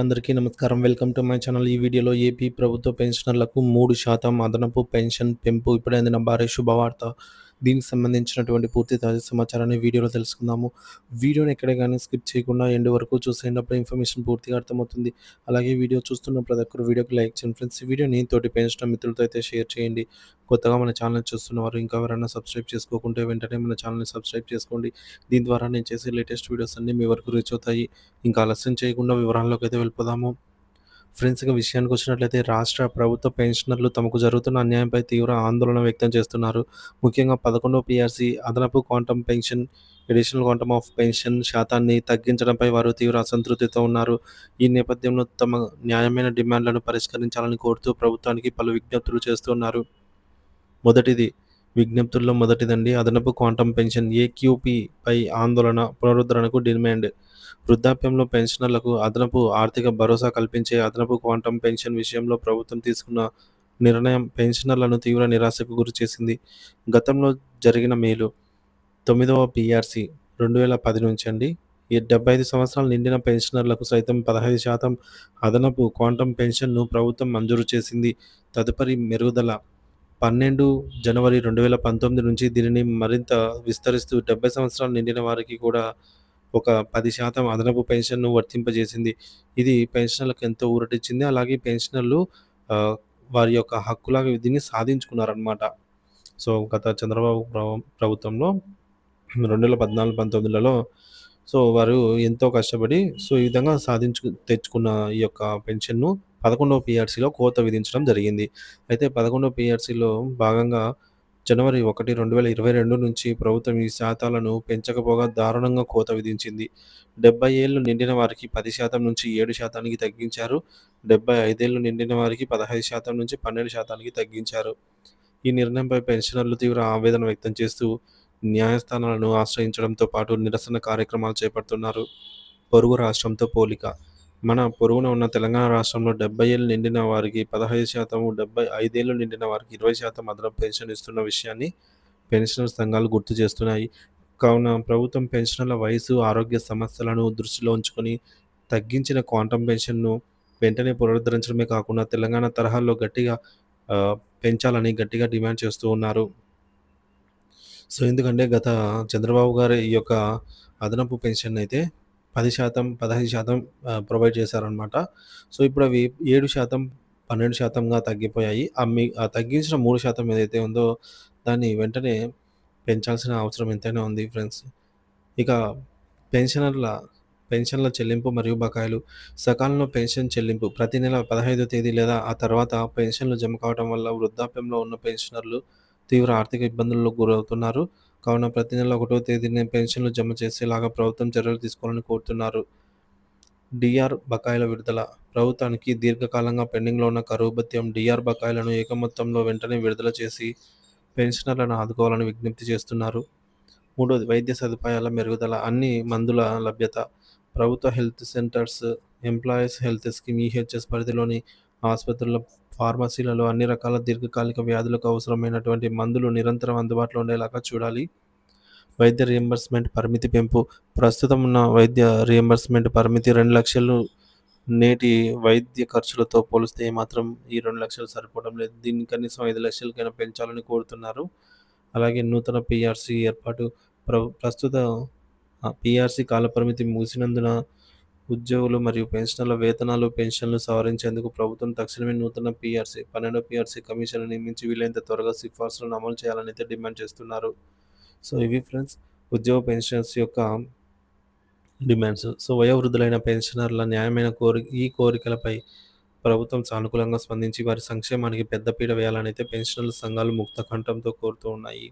అందరికీ నమస్కారం. Welcome to my channel. ఈ వీడియోలో ఏపీ ప్రభుత్వ పెన్షనర్లకు 3% అదనపు పెన్షన్ పెంపు ఇప్పుడే అందిన భారీ శుభవార్త. దీనికి సంబంధించినటువంటి పూర్తి తాజా సమాచారాన్ని వీడియోలో తెలుసుకుందాము. వీడియోని ఎక్కడ గాని స్కిప్ చేయకుండా ఎండ్ వరకు చూసేయండి. అప్పుడే ఇన్ఫర్మేషన్ పూర్తిగా అర్థమవుతుంది. అలాగే వీడియో చూస్తున్న ప్రతి ఒక్కరు వీడియోకి లైక్ చేయండి ఫ్రెండ్స్. ఈ వీడియోని తోటి పెన్షనర్ మిత్రులతో అయితే షేర్ చేయండి. కొత్తగా మన ఛానల్ చూస్తున్నవారు ఇంకా ఎవరైనా సబ్స్క్రైబ్ చేసుకోకుంటే వెంటనే మన ఛానల్‌ని సబ్స్క్రైబ్ చేసుకోండి. దీని ద్వారా నేను చేసే లేటెస్ట్ వీడియోస్ అన్నీ మీ వరకు రీచ్ అవుతాయి. ఇంకా ఆలస్యం చేయకుండా వివరాల్లోకి అయితే వెళ్ళిపోదాము. ఫ్రెండ్స్, ఇక విషయానికి వచ్చినట్లయితే రాష్ట్ర ప్రభుత్వ పెన్షనర్లు తమకు జరుగుతున్న అన్యాయంపై తీవ్ర ఆందోళన వ్యక్తం చేస్తున్నారు. ముఖ్యంగా 11వ పీఆర్సీ అదనపు quantum pension additional quantum of pension శాతాన్ని తగ్గించడంపై వారు తీవ్ర అసంతృప్తితో ఉన్నారు. ఈ నేపథ్యంలో తమ న్యాయమైన డిమాండ్లను పరిష్కరించాలని కోరుతూ ప్రభుత్వానికి పలు విజ్ఞప్తులు చేస్తున్నారు. మొదటిది విజ్ఞప్తుల్లో మొదటిదండి, అదనపు క్వాంటమ్ పెన్షన్ ఏక్యూపీపై ఆందోళన పునరుద్ధరణకు డిమాండ్. వృద్ధాప్యంలో పెన్షనర్లకు అదనపు ఆర్థిక భరోసా కల్పించే అదనపు క్వాంటమ్ పెన్షన్ విషయంలో ప్రభుత్వం తీసుకున్న నిర్ణయం పెన్షనర్లను తీవ్ర నిరాశకు గురిచేసింది. గతంలో జరిగిన మేలు 9వ పీఆర్సీ 2010 నుంచి అండి, ఈ 75 సంవత్సరాలు నిండిన పెన్షనర్లకు సైతం 15% అదనపు క్వాంటమ్ పెన్షన్ను ప్రభుత్వం మంజూరు చేసింది. తదుపరి మెరుగుదల 12 జనవరి 2019 నుంచి దీనిని మరింత విస్తరిస్తూ 70 సంవత్సరాలు నిండిన వారికి కూడా ఒక 10% అదనపు పెన్షన్‌ను వర్తింపజేసింది. ఇది పెన్షనర్లకు ఎంతో ఊరటిచ్చింది. అలాగే పెన్షనర్లు వారి యొక్క హక్కులాగా దీన్ని సాధించుకున్నారనమాట. సో, గత చంద్రబాబు ప్రభుత్వంలో 2014, 19లలో సో, వారు ఎంతో కష్టపడి ఈ విధంగా తెచ్చుకున్న ఈ యొక్క పెన్షన్‌ను 11వ పీఆర్సీలో కోత విధించడం జరిగింది. అయితే 11వ పీఆర్సీలో భాగంగా జనవరి 1, 2022 నుంచి ప్రభుత్వం ఈ శాతాలను పెంచకపోగా దారుణంగా కోత విధించింది. 70 ఏళ్లు నిండిన వారికి 10% నుంచి 7%కి తగ్గించారు. 75 ఏళ్లు నిండిన వారికి 15% నుంచి 12%కి తగ్గించారు. ఈ నిర్ణయంపై పెన్షనర్లు తీవ్ర ఆవేదన వ్యక్తం చేస్తూ న్యాయస్థానాలను ఆశ్రయించడంతో పాటు నిరసన కార్యక్రమాలు చేపడుతున్నారు. పొరుగు రాష్ట్రంతో పోలిక. మన పొరుగున ఉన్న తెలంగాణ రాష్ట్రంలో 70 ఏళ్లు నిండిన వారికి 15%, 75 ఏళ్లు నిండిన వారికి 20% అదనపు పెన్షన్ ఇస్తున్న విషయాన్ని పెన్షనర్ సంఘాలు గుర్తు చేస్తున్నాయి. కావున ప్రభుత్వం పెన్షనర్ల వయసు, ఆరోగ్య సమస్యలను దృష్టిలో ఉంచుకొని తగ్గించిన క్వాంటమ్ పెన్షన్‌ను వెంటనే పునరుద్ధరించడమే కాకుండా తెలంగాణ తరహాలో గట్టిగా పెంచాలని గట్టిగా డిమాండ్ చేస్తూ ఉన్నారు. సో, ఎందుకంటే గత చంద్రబాబు గారి ఈ యొక్క అదనపు పెన్షన్నయితే 10%, 15% ప్రొవైడ్ చేశారనమాట. సో, ఇప్పుడు అవి 7%, 12%గా తగ్గిపోయాయి. ఆ తగ్గించిన 3% ఏదైతే ఉందో దాన్ని వెంటనే పెంచాల్సిన అవసరం ఎంతైనా ఉంది ఫ్రెండ్స్. ఇక పెన్షనర్ల పెన్షన్ల చెల్లింపు మరియు బకాయిలు. సకాలంలో పెన్షన్ చెల్లింపు. ప్రతి నెల 15వ తేదీ లేదా ఆ తర్వాత పెన్షన్లు జమ కావడం వల్ల వృద్ధాప్యంలో ఉన్న పెన్షనర్లు తీవ్ర ఆర్థిక ఇబ్బందులకు గురవుతున్నారు. కావున ప్రతి నెల 1వ తేదీనే పెన్షన్లు జమ చేసేలాగా ప్రభుత్వం చర్యలు తీసుకోవాలని కోరుతున్నారు. డీఆర్ బకాయిల విడుదల. ప్రభుత్వానికి దీర్ఘకాలంగా పెండింగ్‌లో ఉన్న కరువు భత్యం, డీఆర్ బకాయిలను ఏకమొత్తంలో వెంటనే విడుదల చేసి పెన్షనర్లను ఆదుకోవాలని విజ్ఞప్తి చేస్తున్నారు. మూడోది వైద్య సదుపాయాల మెరుగుదల. అన్ని మందుల లభ్యత. ప్రభుత్వ health centres, employees health scheme EHS పరిధిలోని ఆసుపత్రుల, ఫార్మసీలలో అన్ని రకాల దీర్ఘకాలిక వ్యాధులకు అవసరమైనటువంటి మందులు నిరంతరం అందుబాటులో ఉండేలాగా చూడాలి. వైద్య రీయింబర్స్‌మెంట్ పరిమితి పెంపు. ప్రస్తుతం ఉన్న వైద్య రీయింబర్స్‌మెంట్ పరిమితి 2,00,000. నేటి వైద్య ఖర్చులతో పోలిస్తే ఏమాత్రం ఈ 2,00,000 సరిపోవడం లేదు. దీన్ని కనీసం 5,00,000కైనా పెంచాలని కోరుతున్నారు. అలాగే నూతన పీఆర్సీ ఏర్పాటు. ప్రస్తుత పీఆర్సీ కాలపరిమితి ముగిసినందున ఉద్యోగులు మరియు పెన్షనర్ల వేతనాలు, పెన్షన్లు సవరించేందుకు ప్రభుత్వం తక్షణమే నూతన పీఆర్సీ, 12వ పీఆర్సీ కమిషన్‌ను నియమించి వీలైనంత త్వరగా సిఫార్సులను అమలు చేయాలని అయితే డిమాండ్ చేస్తున్నారు. సో, ఇవి ఫ్రెండ్స్ ఉద్యోగ పెన్షనర్స్ యొక్క డిమాండ్స్. సో, వయోవృద్ధులైన పెన్షనర్ల న్యాయమైన ఈ కోరికలపై ప్రభుత్వం సానుకూలంగా స్పందించి వారి సంక్షేమానికి పెద్దపీట వేయాలని అయితే పెన్షనర్ల సంఘాలు ముక్త కంఠంతో కోరుతూ ఉన్నాయి.